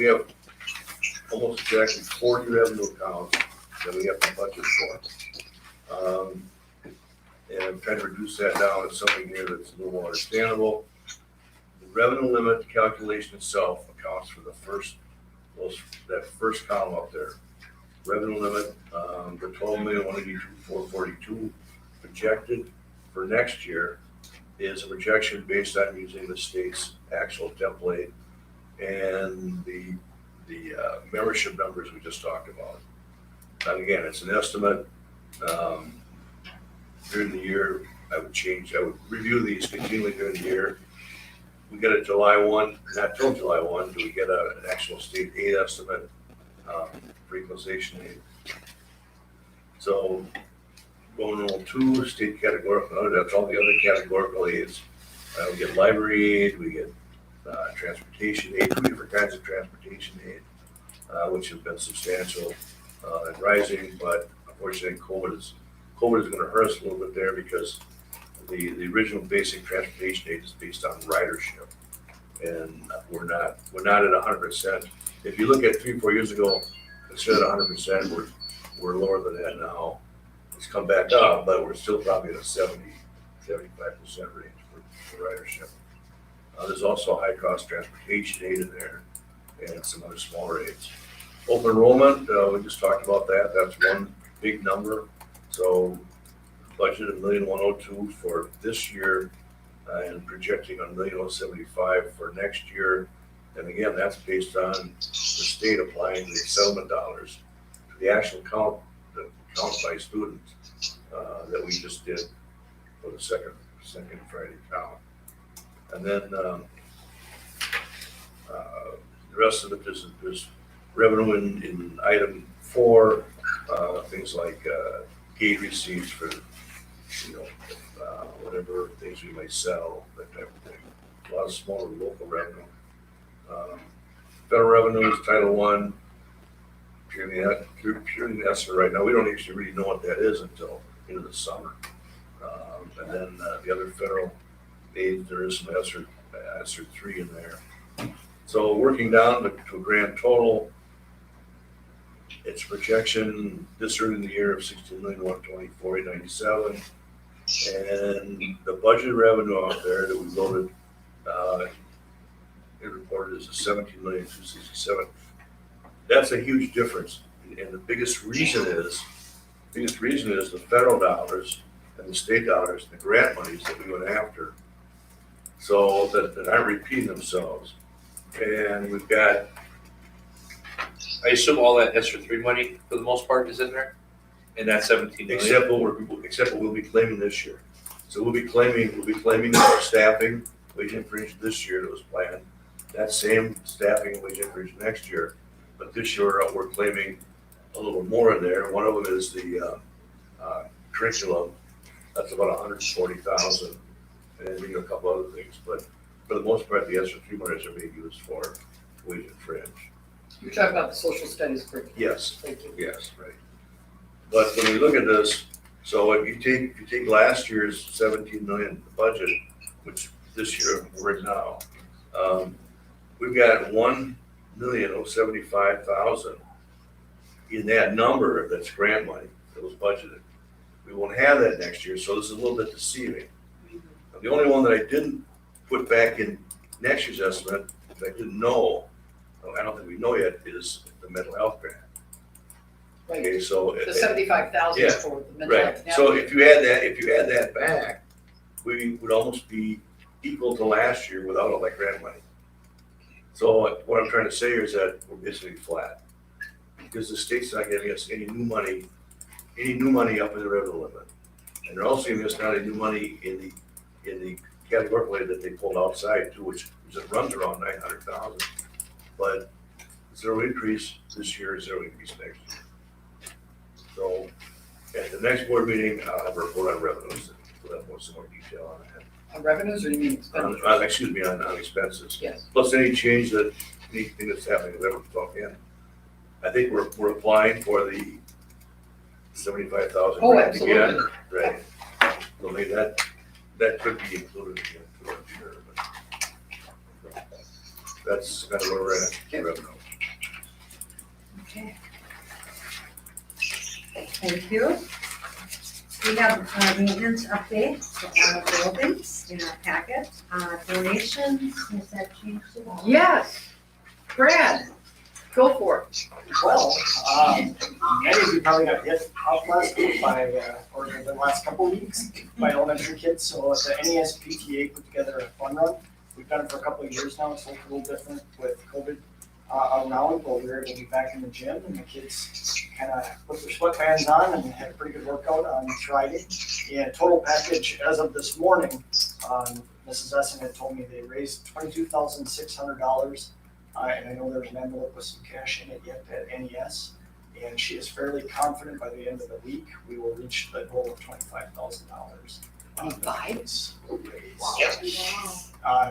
almost exactly 40 revenue accounts that we have to budget for. And I'm trying to reduce that down to something here that's a little more understandable. The revenue limit calculation itself accounts for that first column up there. Revenue limit, the 12,182,442 projected for next year is a projection based on using the state's actual template and the membership numbers we just talked about. And again, it's an estimate. During the year, I would review these continually during the year. We get a July 1, not till July 1, do we get an actual state aid estimate for equalization aid. So going on 2, state categorical, that's all the other categorical aids. We get library aid, we get transportation aid, 2 different kinds of transportation aid, which have been substantial and rising, but unfortunately COVID is going to hurt us a little bit there because the original basic transportation aid is based on ridership, and we're not at 100%. If you look at 3-4 years ago, instead of 100%, we're lower than that now. It's come back up, but we're still probably at a 70-75% range for ridership. There's also high cost transportation aid in there and some other smaller aids. Open enrollment, we just talked about that. That's one big number. So budget $1,102,000 for this year and projecting $1,175,000 for next year. And again, that's based on the state applying the settlement dollars to the actual count by students that we just did for the second Friday count. And then the rest of it is revenue in item 4, things like gate receipts for, whatever things we might sell, that type of thing. A lot of smaller local revenue. Federal revenues, Title I, purely ESSER right now. We don't actually really know what that is until into the summer. And then the other federal aid, there is some ESSER 3 in there. So working down to a grand total, it's projection this early in the year of $16,124,897, and the budget revenue out there that we voted, it reported is $17,267,000. That's a huge difference, and the biggest reason is the federal dollars and the state dollars, and the grant monies that we went after, so that aren't repeating themselves. And we've got, I assume all that ESSER 3 money, for the most part, is in there? And that 17 million? except what we'll be claiming this year. So we'll be claiming our staffing wage increase this year that was planned. That same staffing wage increase next year. But this year, we're claiming a little more in there. One of them is the curriculum. That's about $140,000, and a couple other things. But for the most part, the ESSER 3 monies are being used for wage and fringe. You're talking about the social studies curriculum. Yes. Thank you. Yes, right. But when we look at this, so if you take last year's 17 million budget, which this year we're in now, we've got 1,075,000 in that number that's grant money that was budgeted. We won't have that next year, so this is a little bit deceiving. The only one that I didn't put back in next year's estimate, that I didn't know, I don't think we know yet, is the mental health grant. Right. Okay, so The 75,000 yeah, for the mental right. health. So if you add that back, we would almost be equal to last year without all that grant money. So what I'm trying to say here is that we're basically flat because the state's not giving us any new money up in the revenue limit, and they're also giving us not any new money in the category that they pulled outside too, which runs around 900,000. But zero increase this year, zero increase next year. So at the next board meeting, I'll have a report on revenues. We'll have some more detail on that. On revenues, or you mean expenditures? On expenses. Yes. Plus anything that's happening with everyone talk in. I think we're applying for the 75,000 Oh, grant absolutely. again. Right. So maybe that could be included again, too, I'm sure. But that's kind of where we're at, revenue. Okay. Thank you. We have a maintenance update for all the buildings in our packet. Donations, has that changed at all? Yes. Brad, go for it. Well, many of you probably got hit up last week or the last couple of weeks by elementary kids. So the NES PTA put together a fun run. We've done it for a couple of years now. It's a little different with COVID around, but we were able to be back in the gym and the kids kind of put their sweatbands on and had a pretty good workout on Friday. And total package as of this morning, Mrs. Essen had told me they raised $22,600. And I know there's an envelope with some cash in it yet at NES. And she is fairly confident by the end of the week, we will reach the goal of $25,000.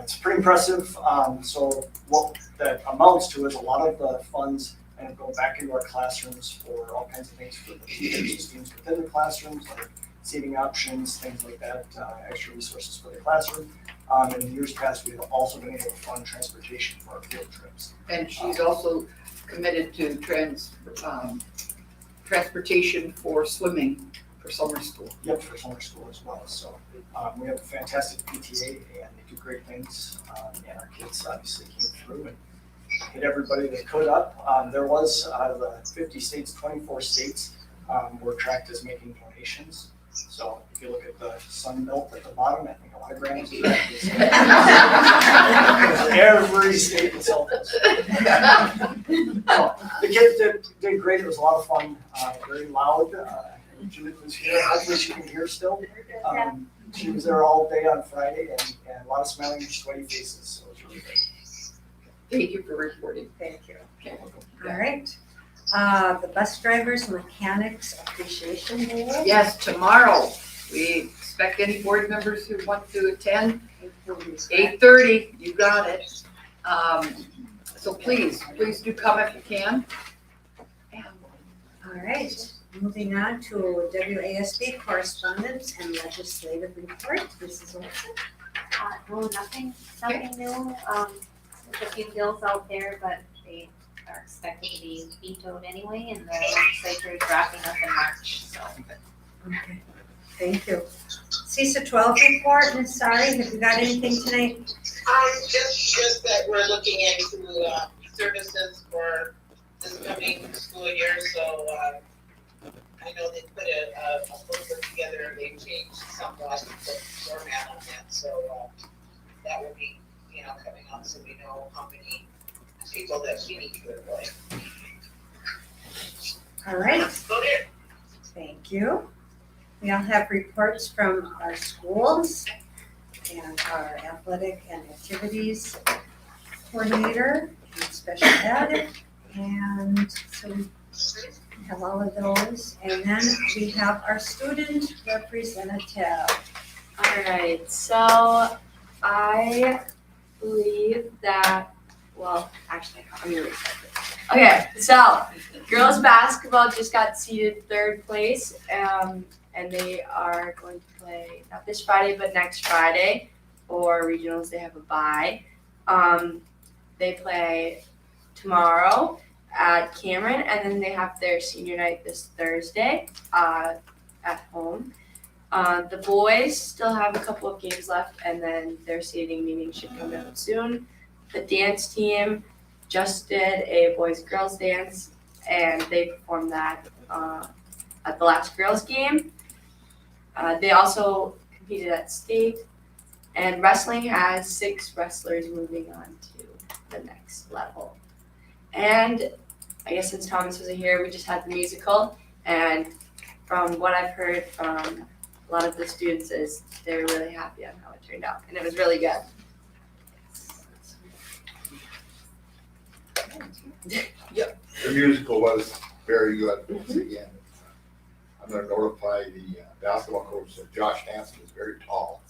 It's pretty impressive. So what that amounts to is a lot of the funds and go back into our classrooms for all kinds of things for the teachers, the students within the classrooms, like seating options, things like that, extra resources for the classroom. In years past, we've also been able to fund transportation for our field trips. And she's also committed to transportation for swimming for summer school. Yep, for summer school as well. So we have a fantastic PTA and they do great things. And our kids obviously came through and hit everybody they could up. There was out of the 50 states, 24 states were tracked as making donations. So if you look at the Sun Belt at the bottom, I think a lot of grams are every state is helping. So the kids did great. It was a lot of fun. Very loud. Judith was here. Hopefully she can hear still. She was there all day on Friday and a lot of smiling, sweaty faces. So it was really good. Thank you for reporting. Thank you. All right. The bus drivers and mechanics appreciation day. Yes, tomorrow. We expect any board members who want to attend. 8:30, you got it. So please do come if you can. All right. Moving on to WASB correspondence and legislative report. Mrs. Olson. No, nothing new. There's a few bills out there, but they are expected to be vetoed anyway, and the legislature is wrapping up in March, so. Okay. Thank you. CISA 12 report, Ms. Sari, have you got anything tonight? Just that we're looking into, services for this coming school year, so, I know they put a booklet together, they changed somewhat the format on that, so, that will be, coming up, so we know how many people that we need to employ. All right. Thank you. We all have reports from our schools and our athletic and activities coordinator and special ed. And so we have all of those. And then we have our student representative. All right, so I believe that, well, actually, I'm gonna restart this. Okay, so girls basketball just got seeded 3rd place, and they are going to play not this Friday, but next Friday. For regionals, they have a bye. They play tomorrow at Cameron, and then they have their senior night this Thursday at home. The boys still have a couple of games left, and then their seeding meeting should come out soon. The dance team just did a boys-girls dance, and they performed that at the last girls' game. They also competed at state, and wrestling has 6 wrestlers moving on to the next level. And I guess since Thomas wasn't here, we just had the musical, and from what I've heard from a lot of the students is they're really happy on how it turned out, and it was really good. The musical was very good once again. I'm gonna notify the basketball coach that Josh Hansen is very tall.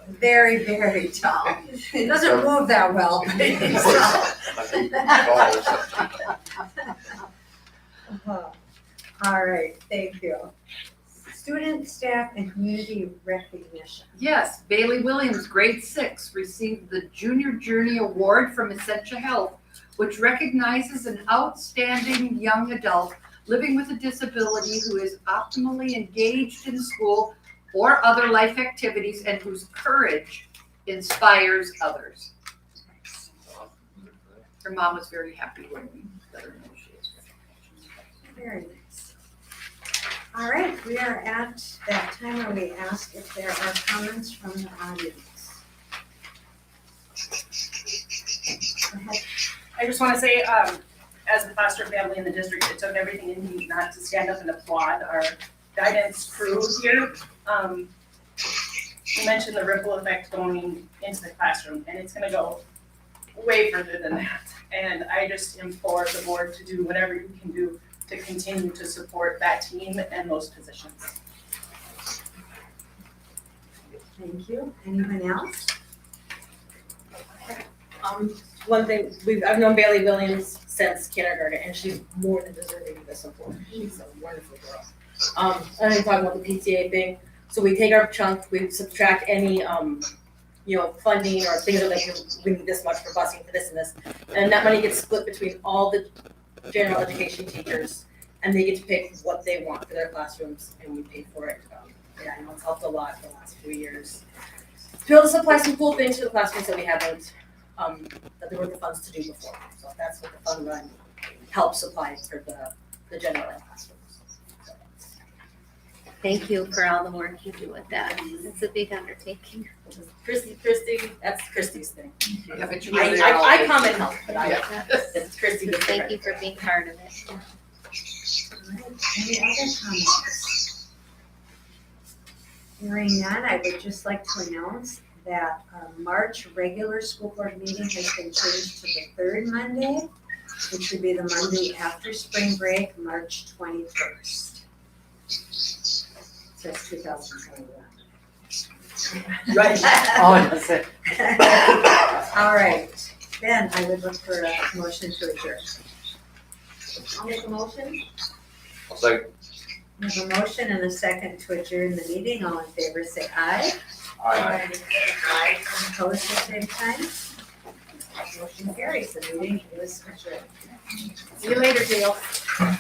Very, very tall. He doesn't move that well, but he's tall. All right, thank you. Student, staff, and community recognition. Yes, Bailey Williams, grade 6, received the Junior Journey Award from Essentia Health, which recognizes an outstanding young adult living with a disability who is optimally engaged in school or other life activities and whose courage inspires others. Her mom was very happy when we let her know she was recognized. Very nice. All right, we are at that time where we ask if there are comments from the audience. I just want to say, as the foster family in the district, it took everything in me not to stand up and applaud our guidance crew here. You mentioned the ripple effect going into the classroom, and it's gonna go way further than that. And I just implore the board to do whatever you can do to continue to support that team and those positions. Thank you. Anyone else? One thing, I've known Bailey Williams since kindergarten, and she's more than deserving of this support. She's a wonderful girl. And I'm talking about the PTA thing. So we take our chunk, we subtract any, funding or things that like, we need this much for busing for this and this. And that money gets split between all the general education teachers, and they get to pick what they want for their classrooms, and we pay for it. Yeah, I know it's helped a lot for the last few years. To be able to supply some cool things to the classrooms that we haven't, that there were the funds to do before. So that's what the fund run helps supply for the general ed classrooms. Thank you for all the work you do with that. It's a big undertaking. Christy, that's Christy's thing. Yeah, but you I come and help, but it's Christy. Thank you for being part of it. Any other comments? Hearing none, I would just like to announce that our March regular school board meeting has been changed to the third Monday, which would be the Monday after spring break, March 21st. Says 2021. Right. Oh, that's it. All right, then I would look for a motion to adjourn. I'll make a motion. I'll second. We have a motion and a second to adjourn the meeting. All in favor, say aye. Aye. Aye. Opposed, the same sign. Motion carries. The meeting is adjourned. See you later, Dale. Bye.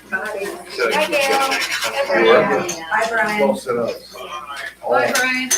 Bye, Gail. You're welcome. Bye, Brian. Well set up. Bye, Brian.